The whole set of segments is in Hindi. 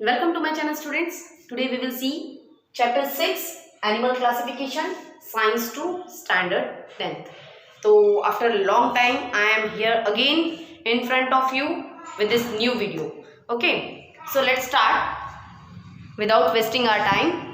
Welcome to my channel, students. Today we will see chapter 6 Animal Classification, Science 2, Standard 10th. So after a long time I am here again in front of you with this new video. Okay, so let's start without wasting our time.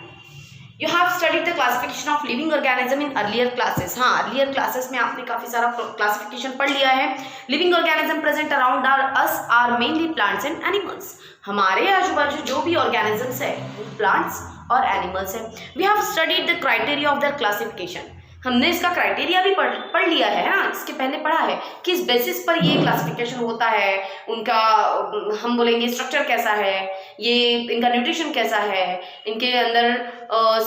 You have studied the classification of living organism in earlier classes. हाँ, earlier classes में आपने काफी सारा classification पढ़ लिया है. Living organism present around us are mainly plants and animals. हमारे आजू बाजू जो भी organisms है वो plants और animals है. We have studied the criteria of their classification. हमने इसका क्राइटेरिया भी पढ़ लिया है ना, इसके पहले पढ़ा है किस बेसिस पर ये क्लासिफिकेशन होता है, उनका हम बोलेंगे स्ट्रक्चर कैसा है, ये इनका न्यूट्रिशन कैसा है, इनके अंदर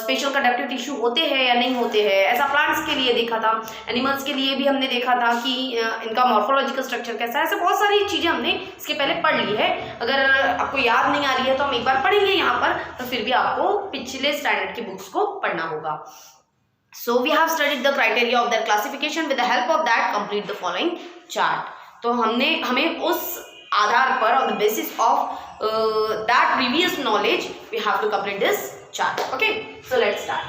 स्पेशल कंडक्टिव टिश्यू होते हैं या नहीं होते हैं. ऐसा प्लांट्स के लिए देखा था, एनिमल्स के लिए भी हमने देखा था कि इनका मॉर्फोलॉजिकल स्ट्रक्चर कैसा है. ऐसे बहुत सारी चीज़ें हमने इसके पहले पढ़ ली है. अगर आपको याद नहीं आ रही है तो हम एक बार पढ़ेंगे यहाँ पर, तो फिर भी आपको पिछले स्टैंडर्ड की बुक्स को पढ़ना होगा. So we have studied the criteria of their classification. With the help of that, complete the following chart. तो हमें उस आधार पर on the basis of that previous knowledge we have to complete this chart. Okay, so let's start.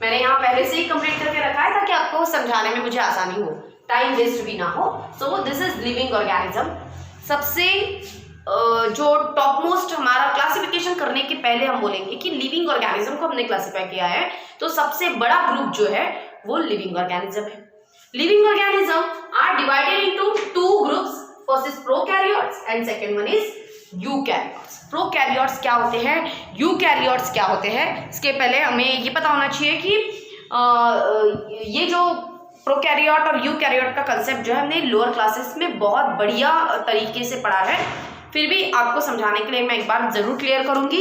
मैंने यहाँ पहले से ही complete करके रखा है ताकि आपको समझाने में मुझे आसानी हो, टाइम वेस्ट भी ना हो. So this is living organism. सबसे जो टॉप मोस्ट हमारा क्लासिफिकेशन करने के पहले हम बोलेंगे कि लिविंग ऑर्गेनिज्म को हमने क्लासिफाई किया है, तो सबसे बड़ा ग्रुप जो है वो लिविंग ऑर्गेनिज्म है. Living organism are divided into two groups. First is prokaryotes and second one is eukaryotes. Prokaryotes क्या होते हैं, यूकैरियोट्स क्या होते हैं, इसके पहले हमें ये पता होना चाहिए कि ये जो प्रोकैरियोट और यूकैरियोट का कंसेप्ट जो है हमने लोअर क्लासेस में बहुत बढ़िया तरीके से पढ़ा है. फिर भी आपको समझाने के लिए मैं एक बार जरूर क्लियर करूंगी.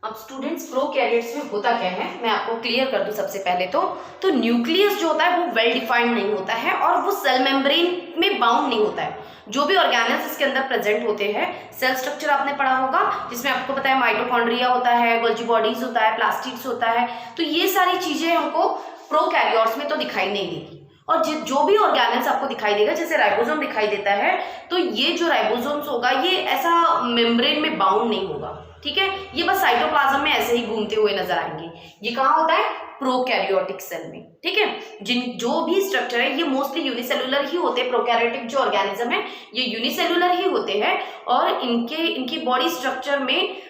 अब स्टूडेंट्स प्रोकैरियोट्स में होता क्या है मैं आपको क्लियर कर दूं. सबसे पहले तो न्यूक्लियस जो होता है वो वेल डिफाइंड नहीं होता है और वो सेल मेम्ब्रेन में बाउंड नहीं होता है. जो भी ऑर्गेनेल्स इसके अंदर प्रेजेंट होते हैं, सेल स्ट्रक्चर आपने पढ़ा होगा जिसमें आपको पता है माइटोकॉन्ड्रिया होता है, गोल्जी बॉडीज होता है, प्लास्टिड्स होता है. तो ये सारी चीजें हमको प्रोकैरियोट्स में तो दिखाई नहीं देगी. और जो भी ऑर्गेनेल्स आपको दिखाई देगा, जैसे राइबोसोम दिखाई देता है, तो ये जो राइबोसोम्स होगा ये ऐसा मेम्ब्रेन में बाउंड नहीं होगा. ठीक है, ये बस साइटोप्लाज्म में ऐसे ही घूमते हुए नजर आएंगे. ये कहाँ होता है, प्रोकैरियोटिक सेल में. ठीक है, जो भी स्ट्रक्चर है ये मोस्टली यूनिसेलुलर ही होते हैं. प्रोकैरियोटिक जो ऑर्गेनिज्म है ये यूनिसेलुलर ही होते हैं और इनकी बॉडी स्ट्रक्चर में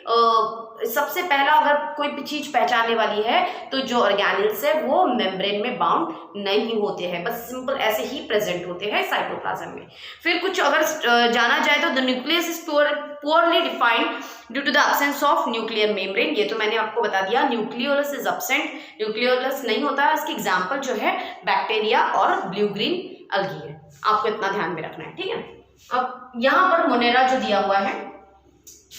सबसे पहला अगर कोई चीज पहचानने वाली है तो जो ऑर्गेनेल्स है वो मेम्ब्रेन में बाउंड नहीं होते हैं, बस सिंपल ऐसे ही प्रेजेंट होते हैं साइटोप्लाज्म में. फिर कुछ अगर जाना जाए तो the nucleus is poorly defined due to the absence of nuclear membrane. ये तो मैंने आपको बता दिया, न्यूक्लियोलस इज एब्सेंट, न्यूक्लियोलस नहीं होता है. इसकी एग्जाम्पल जो है बैक्टीरिया और ब्लू ग्रीन अलगी है. आपको इतना ध्यान में रखना है. ठीक है, अब यहाँ पर मोनेरा जो दिया हुआ है,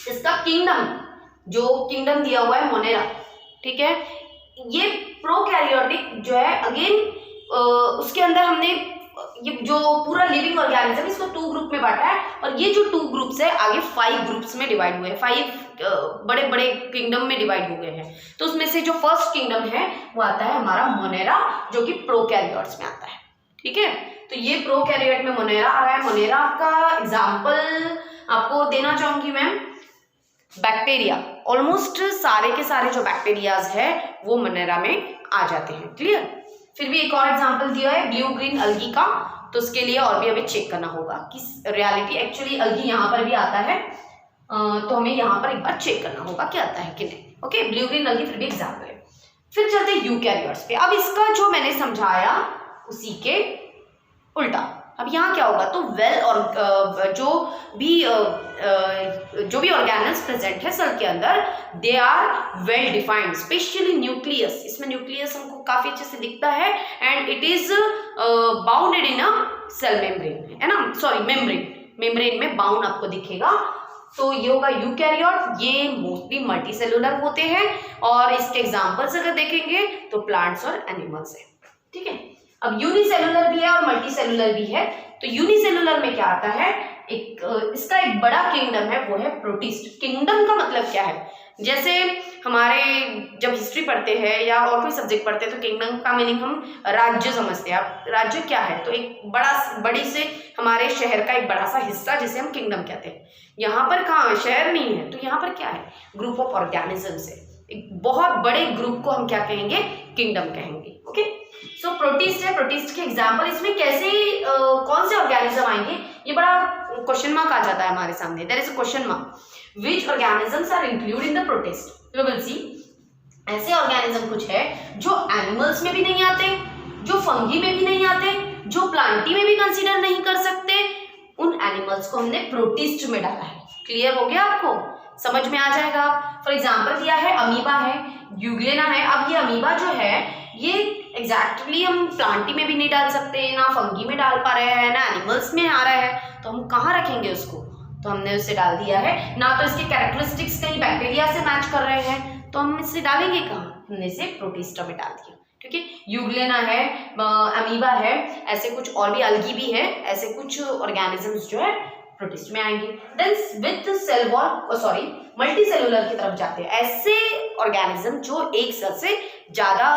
इसका किंगडम दिया हुआ है मोनेरा. ठीक है, ये प्रोकैरियोटिक जो है अगेन उसके अंदर हमने ये जो पूरा लिविंग ऑर्गेनिज्म इसको टू ग्रुप में बांटा है और ये जो टू ग्रुप्स है आगे 5 ग्रुप्स में डिवाइड हुए हैं. 5 बड़े बड़े किंगडम में डिवाइड हो गए हैं. तो उसमें से जो फर्स्ट किंगडम है वो आता है हमारा मोनेरा, जो कि प्रोकैरियोट्स में आता है. ठीक है, तो ये प्रोकैरियोट में मोनेरा आ रहा है. मोनेरा का एग्जाम्पल आपको देना चाहूंगी मैम, बैक्टीरिया. ऑलमोस्ट सारे के सारे जो बैक्टीरियाज है वो मोनेरा में आ जाते हैं. क्लियर. फिर भी एक और एग्जांपल दिया है ब्लू ग्रीन अलगी का, तो उसके लिए और भी हमें चेक करना होगा कि रियलिटी एक्चुअली अलगी यहाँ पर भी आता है, तो हमें यहाँ पर एक बार चेक करना होगा कि आता है कि नहीं. ओके, ब्लू ग्रीन अलगी फिर भी एग्जाम्पल है. फिर चलते हैं यूकैरियोट्स पे. अब इसका जो मैंने समझाया उसी के उल्टा. अब यहाँ क्या होगा, तो वेल और जो भी ऑर्गेनेल्स प्रेजेंट है सेल के अंदर, they are well defined. Specially nucleus, इसमें न्यूक्लियस हमको काफी अच्छे से दिखता है and it is bounded in a cell membrane, है ना, सॉरी मेम्ब्रेन में बाउंड आपको दिखेगा. तो ये होगा यूकैरियोट. ये मोस्टली मल्टी सेलुलर होते हैं और इसके एग्जाम्पल्स अगर देखेंगे तो प्लांट्स और एनिमल्स है. ठीक है, अब यूनिसेलुलर भी है और मल्टी सेलुलर भी है. तो यूनिसेलुलर में क्या आता है, इसका एक बड़ा किंगडम है वो है प्रोटिस्ट. किंगडम का मतलब क्या है, जैसे हमारे जब हिस्ट्री पढ़ते हैं या और कोई सब्जेक्ट पढ़ते हैं तो किंगडम का मीनिंग हम राज्य समझते हैं। अब राज्य क्या है, तो एक बड़ी से हमारे शहर का एक बड़ा सा हिस्सा जिसे हम किंगडम कहते हैं। यहाँ पर कहाँ शहर नहीं है, तो यहाँ पर क्या है, ग्रुप ऑफ ऑर्गेनिजम्स है। एक बहुत बड़े ग्रुप को हम क्या कहेंगे, किंगडम कहेंगे। ओके, सो प्रोटिस्ट है, प्रोटिस्ट के एग्जाम्पल इसमें कैसे कौन से ऑर्गेनिज्म आएंगे, ये बड़ा क्वेश्चन मार्क आ जाता है हमारे सामने। There is a question mark, which organisms are include in the protist. We will see, ऐसे ऑर्गेनिज्म कुछ है जो एनिमल्स में भी नहीं आते, जो फंगी में भी नहीं आते, जो प्लांटी में भी कंसीडर नहीं कर सकते, उन एनिमल्स को हमने प्रोटिस्ट में डाला है। क्लियर हो गया, आपको समझ में आ जाएगा। फॉर एग्जाम्पल दिया है अमीबा है, यूग्लेना है। अब ये अमीबा जो है ये एग्जैक्टली हम प्लांटी में भी नहीं डाल सकते, ना फंगी में डाल पा रहे हैं, ना एनिमल्स में आ रहा है, तो हम कहाँ रखेंगे उसको, तो हमने उसे डाल दिया है। ना तो इसके कैरेक्टरिस्टिक्स कहीं बैक्टीरिया से मैच कर रहे हैं, तो हम इसे डालेंगे कहाँ, हमने इसे प्रोटिस्टा में डाल दिया। ठीक है, यूग्लेना है, अमीबा है, ऐसे कुछ और भी अलगी भी है, ऐसे कुछ ऑर्गेनिजम्स जो है प्रोटिस्ट में आएंगे। Then with cell wall sorry multi cellular की तरफ जाते हैं, ऐसे ऑर्गेनिज्म जो एक सेल से ज्यादा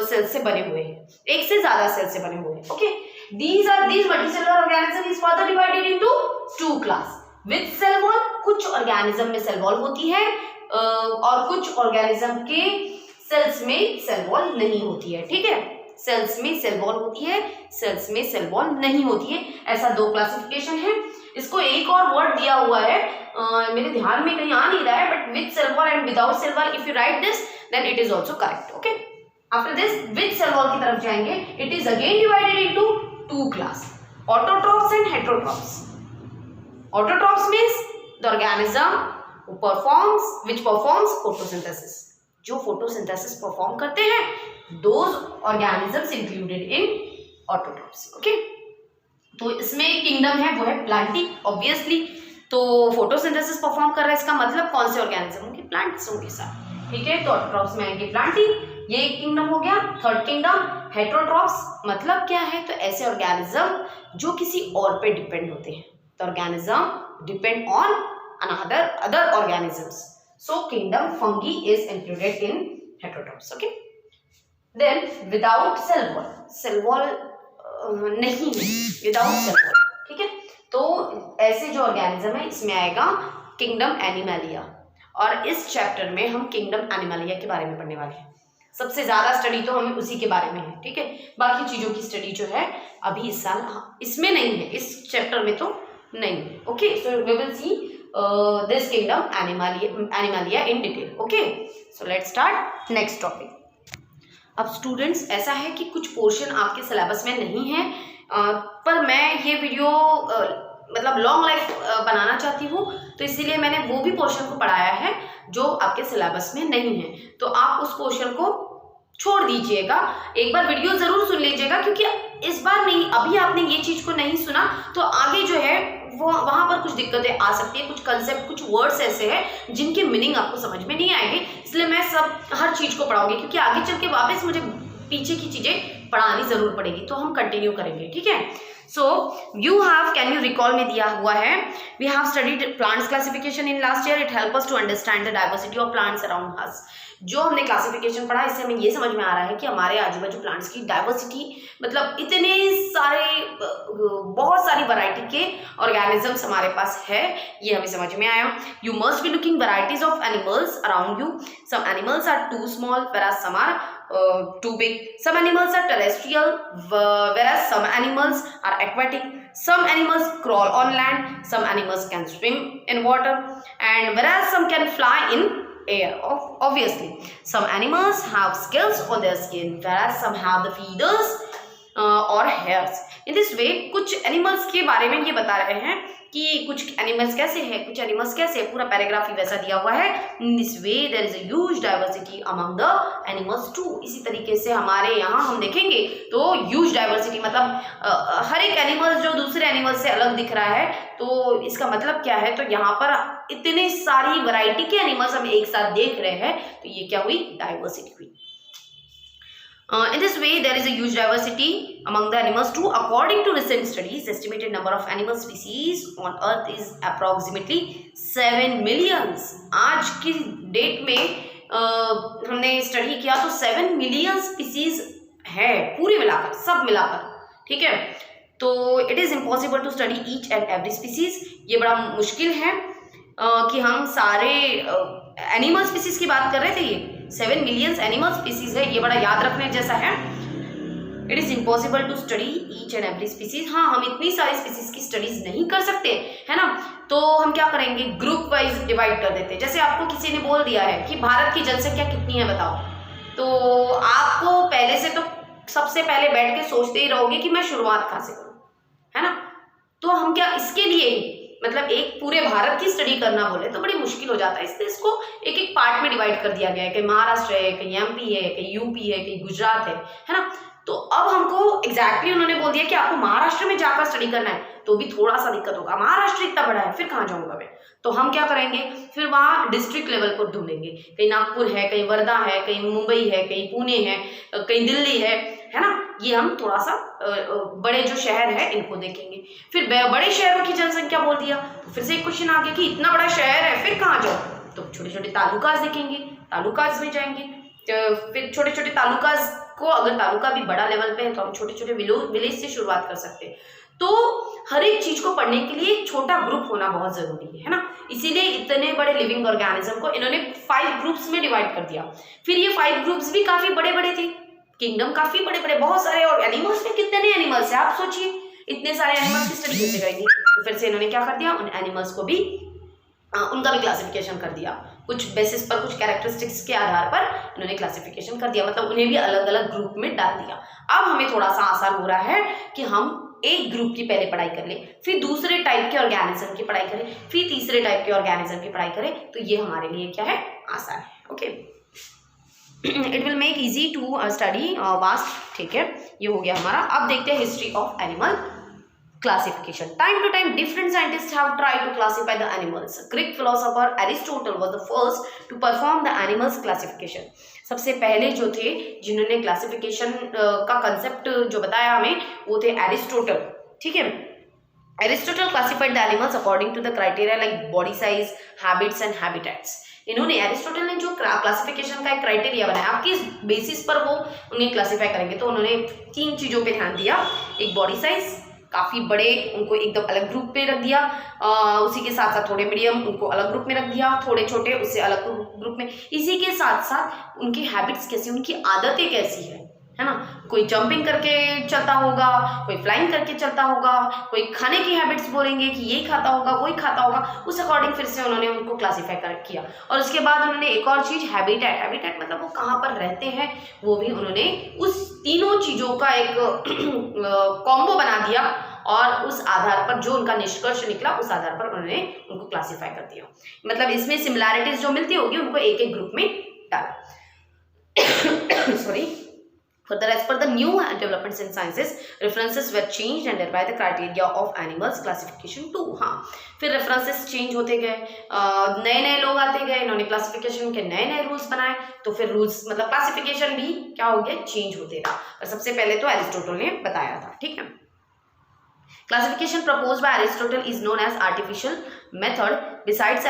सेल से बने हुए हैं, एक से ज्यादा सेल से बने हुए हैं। Okay, these multicellular organism is further divided into two class with cell wall। कुछ ऑर्गेनिज्म में सेल वॉल होती है और कुछ ऑर्गेनिज्म के सेल्स में सेल वॉल नहीं होती है। ठीक है, सेल्स में सेल वॉल होती है, सेल्स में सेल वॉल नहीं होती है, ऐसा दो क्लासिफिकेशन है। इसको एक और वर्ड दिया हुआ है, मेरे ध्यान में कहीं आ नहीं रहा है, but with cell wall and without cell wall, if you write this then it is also correct. Okay, after this with cell wall की तरफ जाएंगे, it is again divided into two class, autotrophs and heterotrophs. Autotrophs means the organism which performs photosynthesis, जो फोटोसिंथेसिस परफॉर्म करते हैं, those organisms included in autotrophs। Okay, तो इसमें किंगडम है वो है प्लांटी ऑब्वियसली, तो फोटोसिंथेसिस परफॉर्म कर रहा है, इसका मतलब कौन से ऑर्गेनिज्म होंगे, प्लांट्स होंगे साथ। ठीक है, तो ऑटोट्रॉप्स में आएंगे प्लांटी, ये एक किंगडम हो गया। थर्ड किंगडम हेटेरोट्रॉप्स, मतलब क्या है, तो ऐसे ऑर्गेनिज्म जो किसी और पे डिपेंड होते हैं, तो organism depend on other organisms, so kingdom fungi is included in heterotrophs। okay, then without cell wall, cell wall नहीं है, without cell wall। ठीक है, तो ऐसे जो ऑर्गेनिज्म है इसमें आएगा किंगडम एनिमलिया, और इस चैप्टर में हम किंगडम एनिमलिया के बारे में पढ़ने वाले हैं। सबसे ज्यादा स्टडी तो हमें उसी के बारे में है। ठीक है, बाकी चीजों की स्टडी जो है अभी इस साल इसमें नहीं है, इस चैप्टर में तो नहीं है। Okay, so we will see this kingdom animalia in detail। okay, so let's start next topic। अब स्टूडेंट्स ऐसा है कि कुछ पोर्शन आपके सिलेबस में नहीं है, पर मैं ये वीडियो मतलब लॉन्ग लाइफ बनाना चाहती हूँ, तो इसीलिए मैंने वो भी पोर्शन को पढ़ाया है जो आपके सिलेबस में नहीं है। तो आप उस पोर्शन को छोड़ दीजिएगा, एक बार वीडियो जरूर सुन लीजिएगा, क्योंकि इस बार नहीं, अभी आपने ये चीज को नहीं सुना तो आगे जो है वो वहां पर कुछ दिक्कतें आ सकती है, कुछ कंसेप्ट, कुछ वर्ड्स ऐसे हैं जिनके मीनिंग आपको समझ में नहीं आएंगे, इसलिए मैं हर चीज को पढ़ाऊंगी, क्योंकि आगे चल के वापस मुझे पीछे की चीजें पढ़ानी जरूर पड़ेगी, तो हम कंटिन्यू करेंगे। ठीक है, सो कैन यू रिकॉल में दिया हुआ है, we have studied plants classification in last year, it help us to understand the diversity of plants around us. जो हमने क्लासिफिकेशन पढ़ा, इससे हमें ये समझ में आ रहा है कि हमारे आजू बाजू प्लांट्स की डाइवर्सिटी, मतलब इतने सारे बहुत सारी वैरायटी के ऑर्गेनिजम्स हमारे पास है, ये हमें समझ में आया। You must be looking varieties of animals around you, some animals are too small whereas some are too big, some animals are terrestrial whereas some animals are aquatic, some animals crawl on land, some animals can swim in water, and whereas some can fly in air। obviously some animals have scales on their skin whereas some have the feathers or hairs। in this way कुछ एनिमल्स के बारे में ये बता रहे हैं कि कुछ एनिमल्स कैसे हैं, कुछ एनिमल्स कैसे है, पूरा पैराग्राफ ही वैसा दिया हुआ है। In this way there is a huge diversity among the animals too. इसी तरीके से हमारे यहाँ हम देखेंगे तो ह्यूज डाइवर्सिटी मतलब हर एक एनिमल जो दूसरे एनिमल से अलग दिख रहा है, तो इसका मतलब क्या है, तो यहाँ पर इतनी सारी वैरायटी के एनिमल्स हम एक साथ देख रहे हैं, तो ये क्या हुई, डाइवर्सिटी हुई। In this way, there is a huge diversity among the animals too. According to recent studies, estimated number of animal species on Earth is approximately 7 millions. आज की डेट में हमने स्टडी किया तो 7 मिलियन स्पीसीज है पूरे मिलाकर, सब मिलाकर, ठीक है। तो it is impossible to study each and every species. ये बड़ा मुश्किल है कि हम सारे एनिमल स्पीसीज की बात कर रहे थे। ये 7 मिलियन एनिमल स्पीसीज है, ये बड़ा याद रखने जैसा है। It is impossible to study each and every species. हाँ, हम इतनी सारी स्पीसीज की स्टडीज नहीं कर सकते, है ना। तो हम क्या करेंगे, ग्रुप वाइज डिवाइड कर देते हैं। जैसे आपको किसी ने बोल दिया है कि भारत की जनसंख्या कितनी है बताओ, तो आपको पहले से तो सबसे पहले बैठ के सोचते ही रहोगे कि मैं शुरुआत कहाँ से करूँ, है ना। तो हम क्या इसके लिए मतलब एक पूरे भारत की स्टडी करना बोले तो बड़ी मुश्किल हो जाता है, इसलिए इसको एक एक पार्ट में डिवाइड कर दिया गया है। कहीं महाराष्ट्र है, कहीं एमपी है, कहीं यूपी है, कहीं गुजरात है ना। तो अब हमको एग्जैक्टली उन्होंने बोल दिया कि आपको महाराष्ट्र में जाकर स्टडी करना है, तो भी थोड़ा सा दिक्कत होगा। महाराष्ट्र इतना बड़ा है, फिर कहाँ जाऊँगा मैं। तो हम क्या करेंगे, फिर वहाँ डिस्ट्रिक्ट लेवल पर ढूंढेंगे। कहीं नागपुर है, कहीं वर्धा है, कहीं मुंबई है, कहीं पुणे है, कहीं दिल्ली है ना। ये हम थोड़ा सा बड़े जो शहर है इनको देखेंगे। फिर बड़े शहरों की जनसंख्या बोल दिया तो फिर से एक क्वेश्चन आ गया कि इतना बड़ा शहर है, फिर कहाँ जाओ। तो छोटे छोटे तालुकाज देखेंगे, तालुकाज में जाएंगे। तो फिर छोटे छोटे तालुकाज को, अगर तालुका भी बड़ा लेवल पे है तो हम छोटे छोटे विलेज से शुरुआत कर सकते हैं। तो हर एक चीज को पढ़ने के लिए एक छोटा ग्रुप होना बहुत जरूरी है ना। इसीलिए इतने बड़े लिविंग ऑर्गेनिज्म को इन्होंने 5 ग्रुप्स में डिवाइड कर दिया। फिर ये 5 ग्रुप्स भी काफी बड़े बड़े थे, किंगडम काफी बड़े बड़े, बहुत सारे। और एनिमल्स में कितने एनिमल्स है आप सोचिए, इतने सारे एनिमल्स की स्टडी कैसे करेंगे। तो फिर से इन्होंने क्या कर दिया, उन एनिमल्स को भी उनका भी क्लासिफिकेशन कर दिया। कुछ बेसिस पर, कुछ कैरेक्टरिस्टिक्स के आधार पर इन्होंने क्लासिफिकेशन कर दिया, मतलब उन्हें भी अलग अलग ग्रुप में डाल दिया। अब हमें थोड़ा सा आसान हो रहा है कि हम एक ग्रुप की पहले पढ़ाई कर लें, फिर दूसरे टाइप के ऑर्गेनिज्म की पढ़ाई करें, फिर तीसरे टाइप के ऑर्गेनिज्म की पढ़ाई करें। तो ये हमारे लिए क्या है, आसान है। Okay, it will make easy to study vast, ठीक है। ये हो गया हमारा। अब देखते हैं history of animal classification. Time to time, different scientists have tried to classify the animals. Greek philosopher Aristotle was the first to perform the animals classification. सबसे पहले जो थे जिन्होंने क्लासिफिकेशन का कंसेप्ट जो बताया हमें, वो थे एरिस्टोटल, ठीक है। Aristotle classified the animals according to the criteria like body size, habits and habitats. इन्होंने, एरिस्टोटल ने जो क्लासिफिकेशन का एक क्राइटेरिया बनाया, आप किस बेसिस पर वो उन्हें क्लासीफाई करेंगे, तो उन्होंने 3 चीज़ों पे ध्यान दिया। एक बॉडी साइज, काफ़ी बड़े उनको एकदम अलग ग्रुप पे रख दिया, उसी के साथ साथ थोड़े मीडियम उनको अलग ग्रुप में रख दिया, थोड़े छोटे उससे अलग ग्रुप में। इसी के साथ साथ उनकी हैबिट्स कैसी, उनकी आदतें कैसी है ना। कोई जंपिंग करके चलता होगा, कोई फ्लाइंग करके चलता होगा, कोई खाने की हैबिट्स बोलेंगे कि ये खाता होगा, वही खाता होगा, उस अकॉर्डिंग फिर से उन्होंने उनको क्लासीफाई किया। और उसके बाद उन्होंने एक और चीज़, हैबिटेट। हैबिटेट मतलब वो कहाँ पर रहते हैं, वो भी उन्होंने उस तीनों चीज़ों का एक कॉम्बो बना दिया। और उस आधार पर जो उनका निष्कर्ष निकला, उस आधार पर उन्होंने उनको क्लासीफाई कर दिया। मतलब इसमें सिमिलैरिटीज जो मिलती होगी उनको एक एक ग्रुप में डाला। Sorry. Further, as per the new developments in sciences, references were changed and thereby the criteria of animals classification too. हाँ, फिर references change होते गए, नए नए लोग आते गए, इन्होंने क्लासिफिकेशन के नए नए रूल्स बनाए। तो फिर रूल्स मतलब क्लासिफिकेशन भी क्या हो गया, चेंज होते रहा। और सबसे पहले तो एरिस्टोटल ने बताया था, ठीक है। Classification proposed by Aristotle is known as artificial method. Besides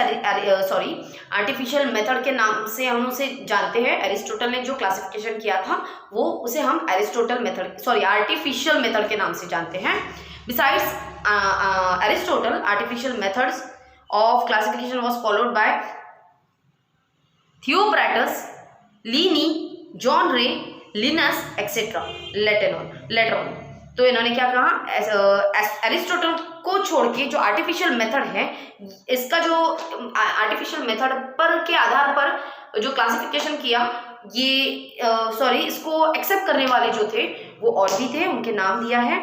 artificial method के नाम से हम उसे जानते हैं। एरिस्टोटल ने जो क्लासिफिकेशन किया था वो उसे हम आर्टिफिशियल मेथड के नाम से जानते हैं। Besides Aristotle, artificial methods of classification was followed by Theophratus, Pliny, John Ray, Linnaeus, etc. later on. तो इन्होंने क्या कहा, एरिस्टोटल को छोड़ के जो आर्टिफिशियल मेथड है, इसका जो आर्टिफिशियल मेथड पर के आधार पर जो क्लासिफिकेशन किया, ये इसको एक्सेप्ट करने वाले जो थे वो और भी थे। उनके नाम दिया है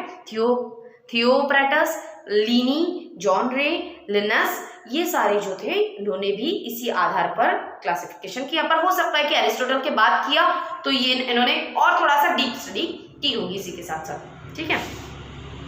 थियोफ्रैटस, लीनी, जॉन रे, लिनस। ये सारे जो थे इन्होंने भी इसी आधार पर क्लासिफिकेशन किया। पर हो सकता है कि एरिस्टोटल के बाद किया तो ये इन्होंने और थोड़ा सा डीप स्टडी की होगी इसी के साथ साथ, ठीक है।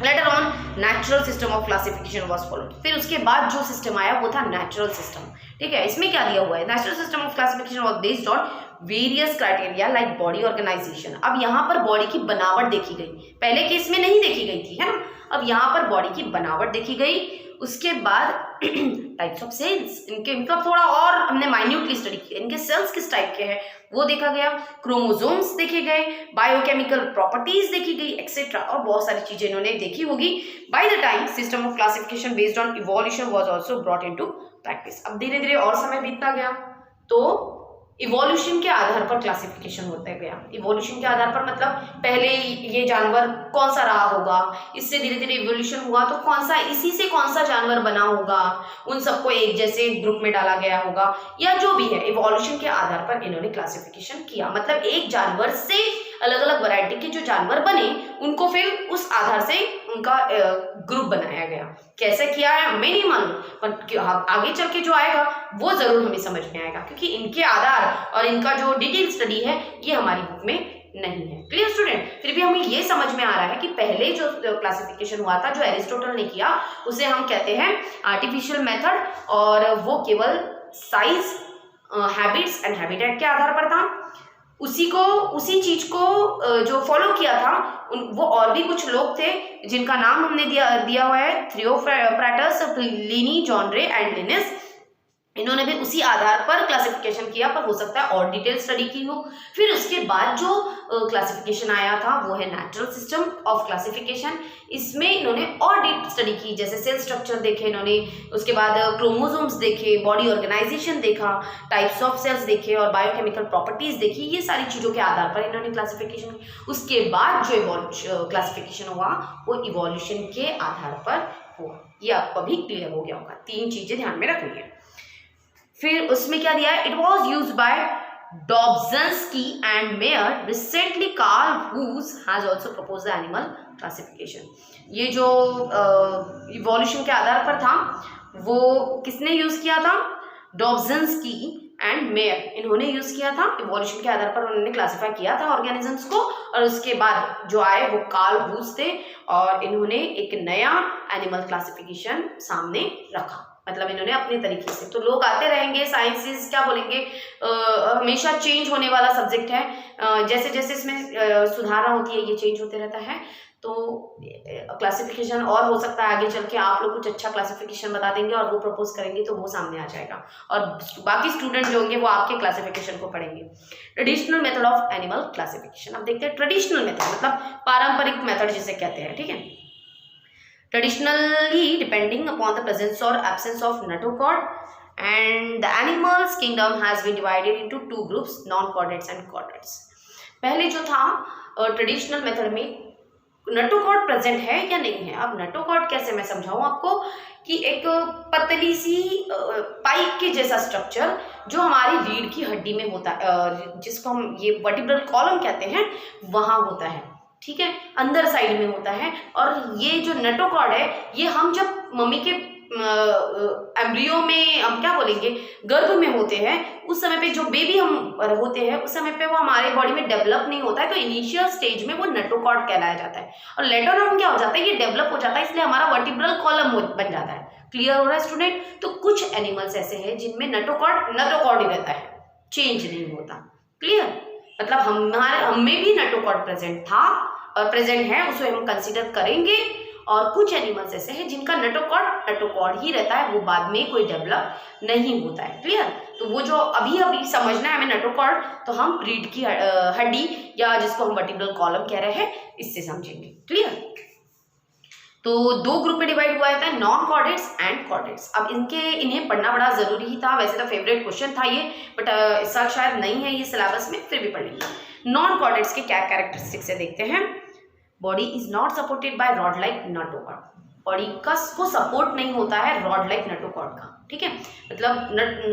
Later on natural system of classification was followed. फिर उसके बाद जो सिस्टम आया वो था नेचुरल सिस्टम। ठीक है, इसमें क्या दिया हुआ है, natural system of classification was based on various criteria like body organisation. अब यहाँ पर बॉडी की बनावट देखी गई, पहले केस में नहीं देखी गई थी, है ना। अब यहाँ पर बॉडी की बनावट देखी गई। उसके बाद टाइप्स ऑफ सेल्स, इनका थोड़ा और हमने माइन्यूटली स्टडी किया, इनके सेल्स किस टाइप के हैं वो देखा गया, क्रोमोसोम्स देखे गए, बायोकेमिकल प्रॉपर्टीज देखी गई, एक्सेट्रा, और बहुत सारी चीजें इन्होंने देखी होगी। By the time system of classification based on evolution was also brought into practice. अब धीरे धीरे और समय बीतता गया तो इवोल्यूशन के आधार पर क्लासिफिकेशन होता गया। इवोल्यूशन के आधार पर मतलब पहले ये जानवर कौन सा रहा होगा, इससे धीरे धीरे इवोल्यूशन हुआ तो कौन सा, इसी से कौन सा जानवर बना होगा, उन सबको एक जैसे ग्रुप में डाला गया होगा, या जो भी है इवोल्यूशन के आधार पर इन्होंने क्लासिफिकेशन किया। मतलब एक जानवर से अलग अलग वैरायटी के जो जानवर बने उनको फिर उस आधार से उनका ग्रुप बनाया गया। कैसे किया है हमें नहीं मालूम, पर आगे चल के जो आएगा वो जरूर हमें समझ में आएगा, क्योंकि इनके आधार और इनका जो डिटेल स्टडी है ये हमारी बुक में नहीं है। क्लियर स्टूडेंट, फिर भी हमें ये समझ में आ रहा है कि पहले जो क्लासिफिकेशन हुआ था जो एरिस्टोटल ने किया उसे हम कहते हैं आर्टिफिशियल मेथड, और वो केवल साइज, हैबिट्स एंड हैबिटेट के आधार पर था। उसी चीज को जो फॉलो किया था वो और भी कुछ लोग थे जिनका नाम हमने दिया हुआ है, थियोफ्रैटस, प्लिनी, जॉनरे एंड लिनिस। इन्होंने भी उसी आधार पर क्लासिफिकेशन किया, पर हो सकता है और डिटेल स्टडी की हो। फिर उसके बाद जो क्लासिफिकेशन आया था वो है नेचुरल सिस्टम ऑफ क्लासिफिकेशन। इसमें इन्होंने और डीप स्टडी की, जैसे सेल स्ट्रक्चर देखे इन्होंने, उसके बाद क्रोमोसोम्स देखे, बॉडी ऑर्गेनाइजेशन देखा, टाइप्स ऑफ सेल्स देखे और बायोकेमिकल प्रॉपर्टीज देखी। ये सारी चीज़ों के आधार पर इन्होंने क्लासिफिकेशन की। उसके बाद जो क्लासिफिकेशन हुआ वो इवोल्यूशन के आधार पर हुआ। ये आपको अभी क्लियर हो गया होगा। 3 चीज़ें ध्यान में रखनी है। फिर उसमें क्या दिया है, it was use by Dobzhansky and Mayr. Recently Carl Woese has also propose the animal classification. ये जो इवोल्यूशन के आधार पर था वो किसने यूज किया था, डॉब्जन्स्की एंड मेयर, इन्होंने यूज किया था। इवोल्यूशन के आधार पर उन्होंने क्लासिफाई किया था ऑर्गेनिजम्स को, और उसके बाद जो आए वो कार्ल वूज थे, और इन्होंने एक नया एनिमल क्लासिफिकेशन सामने रखा। मतलब इन्होंने अपने तरीके से, तो लोग आते रहेंगे, साइंसेस क्या बोलेंगे, हमेशा चेंज होने वाला सब्जेक्ट है। जैसे जैसे इसमें सुधारणा होती है ये चेंज होते रहता है। तो क्लासिफिकेशन और हो सकता है आगे चल के आप लोग कुछ अच्छा क्लासिफिकेशन बता देंगे और वो प्रपोज करेंगे तो वो सामने आ जाएगा, और बाकी स्टूडेंट जो होंगे वो आपके क्लासिफिकेशन को पढ़ेंगे। Traditional method of animal classification. अब देखते हैं ट्रेडिशनल मेथड मतलब पारंपरिक मेथड जिसे कहते हैं। ठीक है, traditionally depending upon the presence or absence of notochord, and the animals kingdom has been divided into 2 groups, non-chordates and chordates. पहले जो था ट्रेडिशनल मेथड में नटोकॉर्ड प्रेजेंट है या नहीं है। अब नटोकॉर्ड कैसे मैं समझाऊं आपको, कि एक पतली सी पाइप के जैसा स्ट्रक्चर जो हमारी रीढ़ की हड्डी में होता है, जिसको हम ये वर्टिब्रल कॉलम कहते हैं, वहाँ होता है। ठीक है, अंदर साइड में होता है। और ये जो नटोकॉर्ड है ये हम जब मम्मी के एम्ब्रियो में, हम क्या बोलेंगे, गर्भ में होते हैं, उस समय पे जो बेबी हम होते हैं उस समय पे वो हमारे बॉडी में डेवलप नहीं होता है, तो इनिशियल स्टेज में वो नटोकॉर्ड कहलाया जाता है। और लेटर ऑन क्या हो जाता है, ये डेवलप हो जाता है, इसलिए हमारा वर्टिब्रल कॉलम बन जाता है। क्लियर हो रहा है स्टूडेंट। तो कुछ एनिमल्स ऐसे हैं जिनमें नटोकॉर्ड ही रहता है, चेंज नहीं होता। क्लियर, मतलब हम में भी नटोकॉर्ड प्रेजेंट था और प्रेजेंट है, उसे हम कंसिडर करेंगे। और कुछ एनिमल्स ऐसे हैं जिनका नटोकॉर्ड ही रहता है, वो बाद में कोई डेवलप नहीं होता है। क्लियर, तो वो जो अभी समझना है हमें नटोकॉर्ड, तो हम रीढ़ की हड्डी या जिसको हम वर्टिब्रल कॉलम कह रहे हैं इससे समझेंगे। क्लियर, तो 2 ग्रुप में डिवाइड हुआ था, नॉन कॉर्डेट्स एंड कॉर्डेट्स। अब इन्हें पढ़ना बड़ा जरूरी ही था, वैसे तो फेवरेट क्वेश्चन था ये, बट इस साल शायद नहीं है ये सिलेबस में, फिर भी पढ़ लेंगे। नॉन कॉर्डेट्स के क्या कैरेक्टरिस्टिक्स से देखते हैं। Body is not supported by rod like notochord, body का को सपोर्ट नहीं होता है रॉड लाइक नटोकॉर्ड का। ठीक है, मतलब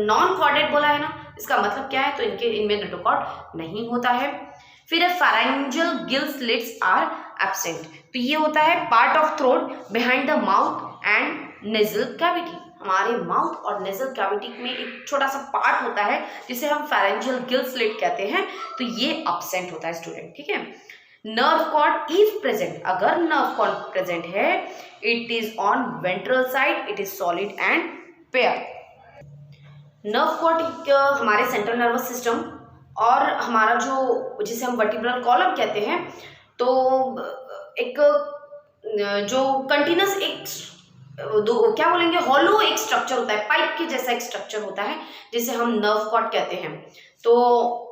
नॉन कॉर्डेट बोला है ना, इसका मतलब क्या है, तो इनमें नटोकॉर्ड नहीं होता है। फिर pharyngeal gill slits are absent, तो ये होता है part of throat behind the mouth and nasal cavity. हमारे माउथ और नेजल कैविटी में एक छोटा सा पार्ट होता है जिसे हम फैरेंजियल गिल स्लिट कहते हैं, तो ये एब्सेंट होता है स्टूडेंट। ठीक है, नर्व कॉर्ड इफ प्रेजेंट, अगर नर्व कॉर्ड प्रेजेंट है, it is on ventral side, it is solid and pair. Nerve cord हमारे सेंट्रल नर्वस सिस्टम और हमारा जो जिसे हम वर्टिब्रल कॉलम कहते हैं, तो एक जो कंटिन्यूस एक क्या बोलेंगे, हॉलो एक स्ट्रक्चर होता है, पाइप के जैसा एक स्ट्रक्चर होता है जिसे हम नर्व कॉर्ड कहते हैं। तो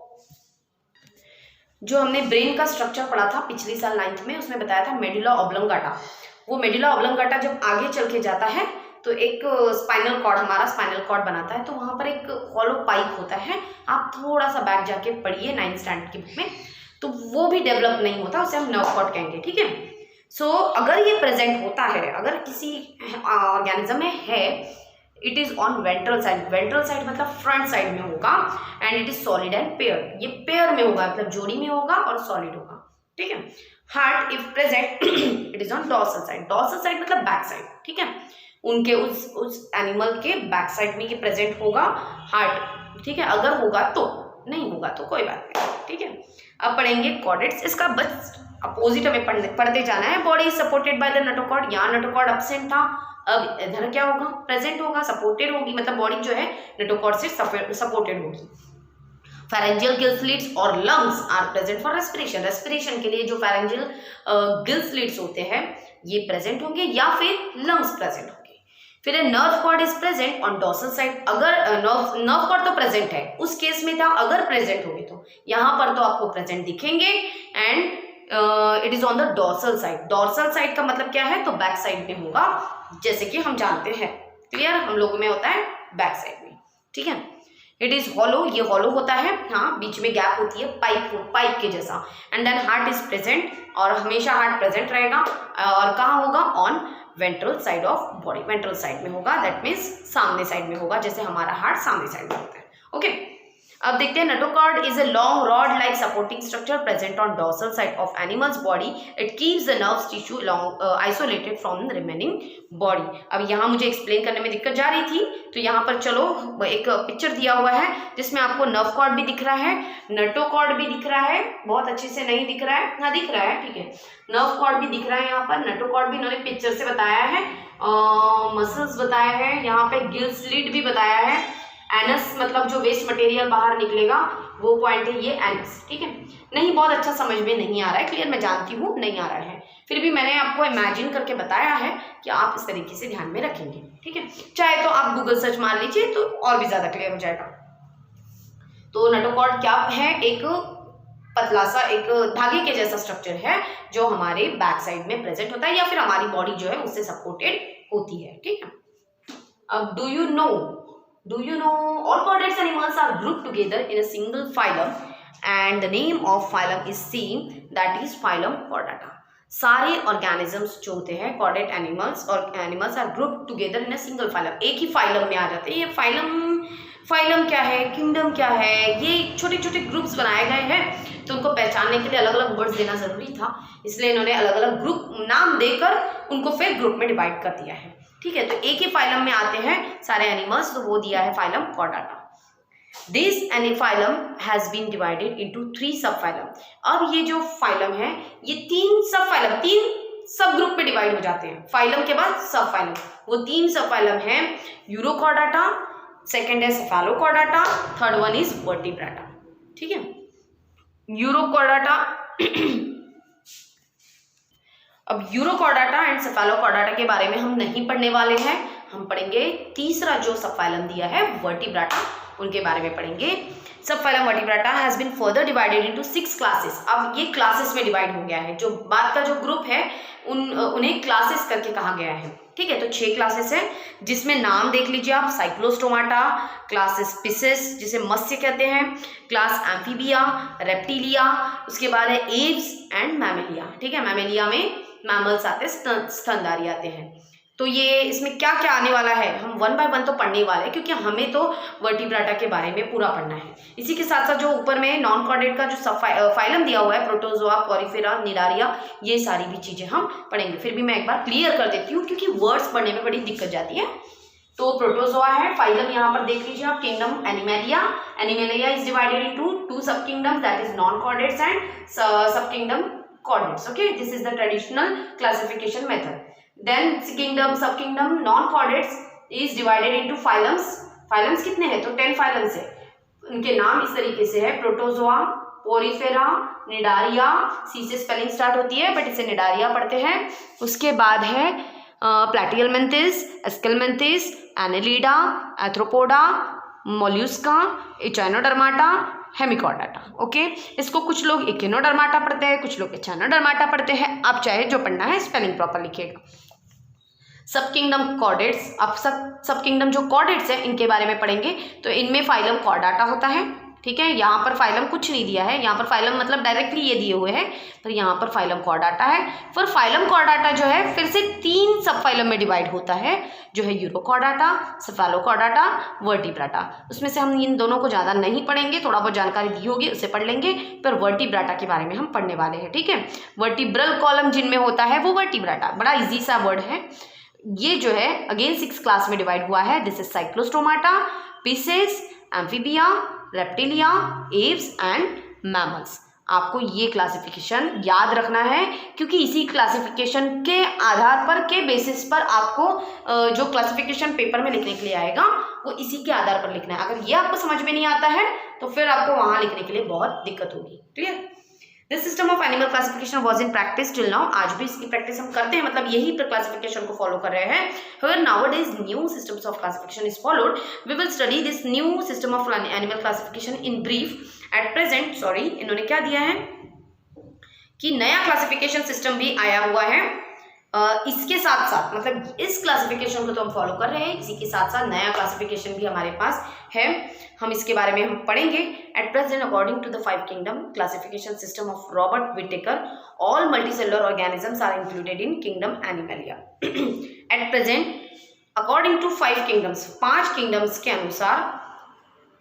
जो हमने ब्रेन का स्ट्रक्चर पढ़ा था पिछली साल 9th में, उसमें बताया था मेडुला ऑब्लंगाटा। वो मेडुला ऑब्लंगाटा जब आगे चल के जाता है तो एक स्पाइनल कॉर्ड, हमारा स्पाइनल कॉर्ड बनाता है, तो वहां पर एक हॉलो पाइप होता है। आप थोड़ा सा बैक जाके पढ़िए 9th स्टैंडर्ड की बुक में, तो वो भी डेवलप नहीं होता, उसे हम नर्व कॉर्ड कहेंगे, ठीक है। सो अगर ये प्रेजेंट होता है, अगर किसी ऑर्गेनिज्म में है, it is on ventral side, ventral side मतलब फ्रंट साइड में होगा, and it is solid and pair, ये पेयर में होगा, मतलब जोड़ी में होगा और सॉलिड होगा, ठीक है। Heart if present it is on dorsal side, dorsal side मतलब बैक साइड, ठीक है, उनके उस एनिमल के बैक साइड में ये प्रेजेंट होगा हार्ट, ठीक है। अगर होगा तो, नहीं होगा तो कोई बात नहीं, ठीक है। अब पढ़ेंगे कॉर्डेट्स, इसका बस अपोजिट हमें पढ़ते जाना है। Body supported by the notochord, यहाँ नोटोकॉर्ड एब्सेंट था, अब इधर क्या होगा, प्रेजेंट होगा, सपोर्टेड होगी, मतलब बॉडी जो है नोटोकॉर्ड से सपोर्टेड होगी। फेरेंजियल गिल स्लिट्स और lungs are present for respiration, respiration के लिए जो फेरेंजियल गिल स्लिट्स होते हैं ये प्रेजेंट होंगे या फिर लंग्स प्रेजेंट होंगे। फिर nerve cord is present on dorsal side, अगर नर्व कॉर्ड तो प्रेजेंट है, उस केस में था अगर प्रेजेंट होंगे तो यहाँ पर तो आपको प्रेजेंट दिखेंगे, and it is on the dorsal side. Dorsal side का मतलब क्या है, तो बैक साइड में होगा, जैसे कि हम जानते हैं, क्लियर, हम लोगों में होता है बैक साइड में, ठीक है। इट इज हॉलो, ये हॉलो होता है, हाँ, बीच में गैप होती है, पाइप के जैसा। And then heart is present, और हमेशा हार्ट प्रेजेंट रहेगा, और कहाँ होगा, on ventral side of body, ventral side में होगा, दैट मीन्स सामने साइड में होगा, जैसे हमारा हार्ट सामने साइड में होता है, ओके। अब देखते हैं, notochord is a long rod like supporting structure present on dorsal side of animals body, it keeps the nerves tissue isolated from the remaining body. अब यहाँ मुझे एक्सप्लेन करने में दिक्कत जा रही थी, तो यहाँ पर चलो एक पिक्चर दिया हुआ है जिसमें आपको नर्व कॉर्ड भी दिख रहा है, नोटोकॉर्ड भी दिख रहा है, बहुत अच्छे से नहीं दिख रहा है, हाँ दिख रहा है, ठीक है, नर्व कॉर्ड भी दिख रहा है यहाँ पर, नोटोकॉर्ड भी इन्होंने पिक्चर से बताया है, मसल्स बताया है, यहाँ पे गिल स्लिट भी बताया है, एनस मतलब जो वेस्ट मटेरियल बाहर निकलेगा वो पॉइंट है, ये एनस, ठीक है। नहीं, बहुत अच्छा समझ में नहीं आ रहा है, क्लियर, मैं जानती हूँ नहीं आ रहा है, फिर भी मैंने आपको इमेजिन करके बताया है कि आप इस तरीके से ध्यान में रखेंगे, ठीक है। चाहे तो आप गूगल सर्च मार लीजिए तो और भी ज्यादा क्लियर हो जाएगा। तो नोटोकॉर्ड क्या है, एक पतला सा एक धागे के जैसा स्ट्रक्चर है जो हमारे बैक साइड में प्रेजेंट होता है, या फिर हमारी बॉडी जो है उससे सपोर्टेड होती है, ठीक है। अब do you know all chordates animals are grouped together in a single phylum and the name of phylum is same, that is phylum chordata। सारे ऑर्गेनिजम्स जो होते हैं कॉर्डेट एनिमल्स और animals are group together in a single phylum, एक ही फाइलम में आ जाते हैं। ये फाइलम क्या है, किंगडम क्या है, ये छोटे छोटे ग्रुप्स बनाए गए हैं, तो उनको पहचानने के लिए अलग अलग वर्ड्स देना जरूरी था, इसलिए इन्होंने अलग अलग ग्रुप नाम देकर उनको फिर ग्रुप में डिवाइड कर दिया है, ठीक है। तो एक ही फाइलम में आते हैं सारे एनिमल्स, तो वो दिया है phylum Chordata. This any phylum has been divided into 3 सब फाइलम। अब ये जो फाइलम है ये 3 सब फाइलम, 3 सब ग्रुप में डिवाइड हो जाते हैं, फाइलम के बाद सब फाइलम। वो 3 सब फाइलम है, यूरोकॉर्डाटा, सेकेंड है सेफेलोकॉर्डाटा, थर्ड वन इज वर्टिब्राटा, ठीक है। यूरोकॉर्डाटा अब यूरोकॉर्डाटा एंड सेफेलोकॉर्डाटा के बारे में हम नहीं पढ़ने वाले हैं, हम पढ़ेंगे तीसरा जो सबफाइलम दिया है वर्टिब्राटा, उनके बारे में पढ़ेंगे। Subphylum Vertebrata has been further divided into 6 classes. अब ये क्लासेस में डिवाइड हो गया है, जो बाद का जो ग्रुप है उन्हें क्लासेस करके कहा गया है, ठीक है। तो 6 क्लासेस है, जिसमें नाम देख लीजिए आप, साइक्लोस्टोमाटा, क्लास स्पीसीज जिसे मत्स्य कहते हैं, क्लास एम्फीबिया, रेप्टिलिया, उसके बाद है एव्स एंड मैमेलिया, ठीक है। मैमेलिया में मैमल्स आते हैं, स्तनधारी आते हैं। तो ये इसमें क्या क्या आने वाला है हम 1 बाय 1 तो पढ़ने वाले हैं, क्योंकि हमें तो वर्टिब्राटा के बारे में पूरा पढ़ना है। इसी के साथ साथ जो ऊपर में नॉन कॉर्डेट का जो सब फाइलम दिया हुआ है, प्रोटोजोआ, पॉरीफेरा, निलारिया, ये सारी भी चीजें हम पढ़ेंगे। फिर भी मैं एक बार क्लियर कर देती हूँ, क्योंकि वर्ड्स पढ़ने में बड़ी दिक्कत जाती है। तो प्रोटोजोआ है, फाइलम यहाँ पर देख लीजिए आप, kingdom animalia. Animalia is divided into 2 सब kingdom, that is non chordates and सब kingdom coordinates. Okay, this is the traditional classification method. Then kingdom, subkingdom, non-coordinates is divided into phylums. phylums कितने हैं? तो 10 phylums है. उनके नाम इस तरीके से है: प्रोटोजोआ, पोरिफेरा, निडारिया. सी से स्पेलिंग स्टार्ट होती है बट इसे निडारिया पढ़ते हैं. उसके बाद है प्लैटियलमेंथिस, एस्केलमेंथिस, एनेलिडा, एथ्रोपोडा, मोल्यूस्का, एचाइनोडर्माटा, हेमिकॉर्डाटा. ओके, इसको कुछ लोग इकिनोडर्माटा पढ़ते हैं, कुछ लोग एचाइनोडर्माटा पढ़ते हैं. आप चाहे जो पढ़ना है स्पेलिंग प्रॉपर लिखिएगा. सब किंगडम कॉर्डेट्स. अब सब किंगडम जो कॉर्डेट्स है इनके बारे में पढ़ेंगे. तो इनमें फाइलम कॉर्डाटा होता है. ठीक है, यहाँ पर फाइलम कुछ नहीं दिया है, यहाँ पर फाइलम मतलब डायरेक्टली ये दिए हुए हैं, पर यहाँ पर फाइलम कॉर्डाटा है. फिर फाइलम कॉर्डाटा जो है फिर से 3 सब फाइलम में डिवाइड होता है, जो है यूरोकॉर्डाटा, सेफेलोकॉर्डाटा, वर्टिब्राटा. उसमें से हम इन दोनों को ज़्यादा नहीं पढ़ेंगे, थोड़ा बहुत जानकारी दी होगी उसे पढ़ लेंगे. फिर वर्टिब्राटा के बारे में हम पढ़ने वाले हैं. ठीक है, वर्टिब्रल कॉलम जिनमें होता है वो वर्टिब्राटा. बड़ा ईजी सा वर्ड है ये, जो है अगेन 6 क्लास में डिवाइड हुआ है. This is cyclostomata, pisces, amphibia, reptilia, aves and mammals. आपको ये क्लासिफिकेशन याद रखना है, क्योंकि इसी क्लासिफिकेशन के आधार पर, के बेसिस पर आपको जो क्लासिफिकेशन पेपर में लिखने के लिए आएगा वो इसी के आधार पर लिखना है. अगर ये आपको समझ में नहीं आता है तो फिर आपको वहां लिखने के लिए बहुत दिक्कत होगी. Clear? This system of animal classification was in practice till now. आज भी इसकी प्रैक्टिस हम करते हैं, मतलब यही क्लासिफिकेशन को फॉलो कर रहे हैं. However, nowadays new systems of classification is followed. We will study this new system of animal classification in brief. At present, sorry, इन्होंने क्या दिया है कि नया क्लासिफिकेशन सिस्टम भी आया हुआ है. इसके साथ साथ, मतलब इस क्लासिफिकेशन को तो हम फॉलो कर रहे हैं, इसी के साथ साथ नया क्लासिफिकेशन भी हमारे पास है. हम इसके बारे में हम पढ़ेंगे. At present, according to the 5 kingdom classification system of Robert Whittaker, all multicellular organisms are included in kingdom animalia. At present, according to 5 kingdoms, 5 kingdoms के अनुसार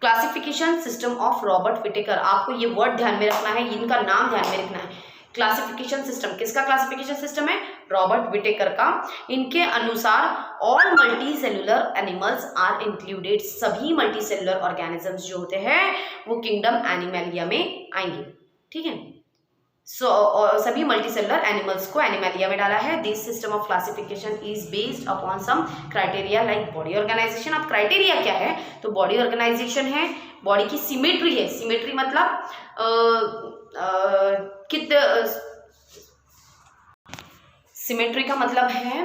classification system of Robert Whittaker. आपको ये वर्ड ध्यान में रखना है, इनका नाम ध्यान में रखना है. क्लासिफिकेशन सिस्टम किसका क्लासिफिकेशन सिस्टम है? रॉबर्ट विटेकर का. इनके अनुसार all multi cellular animals are included. सभी मल्टी सेलुलर ऑर्गेनिजम्स जो होते हैं वो किंगडम एनिमलिया में आएंगे. ठीक है, सभी मल्टी सेलुलर एनिमल्स को एनिमलिया में डाला है. This system of classification is based upon some criteria like body organisation. अब क्राइटेरिया क्या है? तो बॉडी ऑर्गेनाइजेशन है, बॉडी की सिमेट्री है. सिमेट्री मतलब सिमेट्री का मतलब है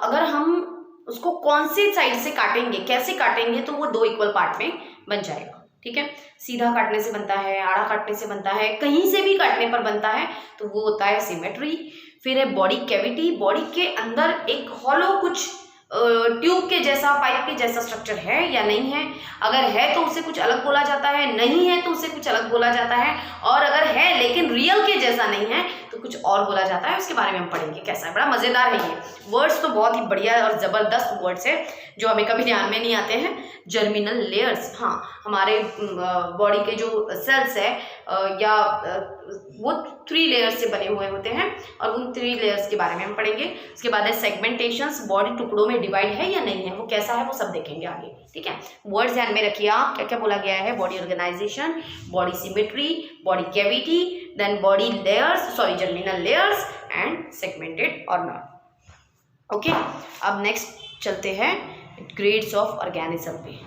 अगर हम उसको कौन से साइड से काटेंगे, कैसे काटेंगे, तो वो 2 इक्वल पार्ट में बन जाएगा. ठीक है, सीधा काटने से बनता है, आड़ा काटने से बनता है, कहीं से भी काटने पर बनता है, तो वो होता है सिमेट्री. फिर है बॉडी कैविटी. बॉडी के अंदर एक हॉलो कुछ ट्यूब के जैसा, पाइप के जैसा स्ट्रक्चर है या नहीं है. अगर है तो उसे कुछ अलग बोला जाता है, नहीं है तो उसे कुछ अलग बोला जाता है, और अगर है लेकिन रियल के जैसा नहीं है तो कुछ और बोला जाता है. उसके बारे में हम पढ़ेंगे कैसा है. बड़ा मज़ेदार है ये. वर्ड्स तो बहुत ही बढ़िया और ज़बरदस्त वर्ड्स है जो हमें कभी ध्यान में नहीं आते हैं. जर्मिनल लेयर्स, हाँ, हमारे बॉडी के जो सेल्स है या वो 3 लेयर्स से बने हुए होते हैं, और उन 3 लेयर्स के बारे में हम पढ़ेंगे. उसके बाद है सेगमेंटेशंस. बॉडी टुकड़ों में डिवाइड है या नहीं है, वो कैसा है, वो सब देखेंगे आगे. ठीक है, वर्ड्स ध्यान में रखिए आप. क्या क्या बोला गया है? Body organisation, body symmetry, body cavity, then body layers, sorry germinal layers and segmented और नॉट. ओके, अब नेक्स्ट चलते हैं ग्रेड्स ऑफ ऑर्गेनिज्म पे.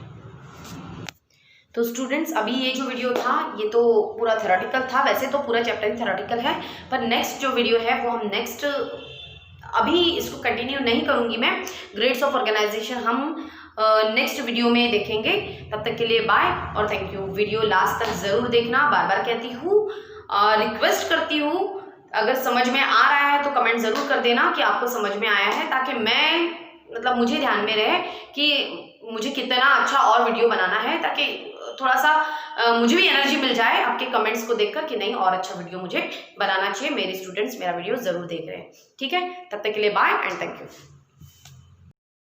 तो स्टूडेंट्स, अभी ये जो वीडियो था ये तो पूरा थ्योरेटिकल था. वैसे तो पूरा चैप्टर ही थ्योरेटिकल है, पर नेक्स्ट जो वीडियो है वो हम नेक्स्ट, अभी इसको कंटिन्यू नहीं करूँगी मैं. ग्रेड्स ऑफ ऑर्गेनाइजेशन हम नेक्स्ट वीडियो में देखेंगे. तब तक के लिए बाय और थैंक यू. वीडियो लास्ट तक ज़रूर देखना, बार बार कहती हूँ, रिक्वेस्ट करती हूँ. अगर समझ में आ रहा है तो कमेंट ज़रूर कर देना कि आपको समझ में आया है, ताकि मैं, मतलब मुझे ध्यान में रहे कि मुझे कितना अच्छा और वीडियो बनाना है, ताकि थोड़ा सा मुझे भी एनर्जी मिल जाए आपके कमेंट्स को देखकर कि नहीं और अच्छा वीडियो मुझे बनाना चाहिए. मेरे स्टूडेंट्स मेरा वीडियो ज़रूर देख रहे हैं. ठीक है, तब तक के लिए बाय एंड थैंक यू.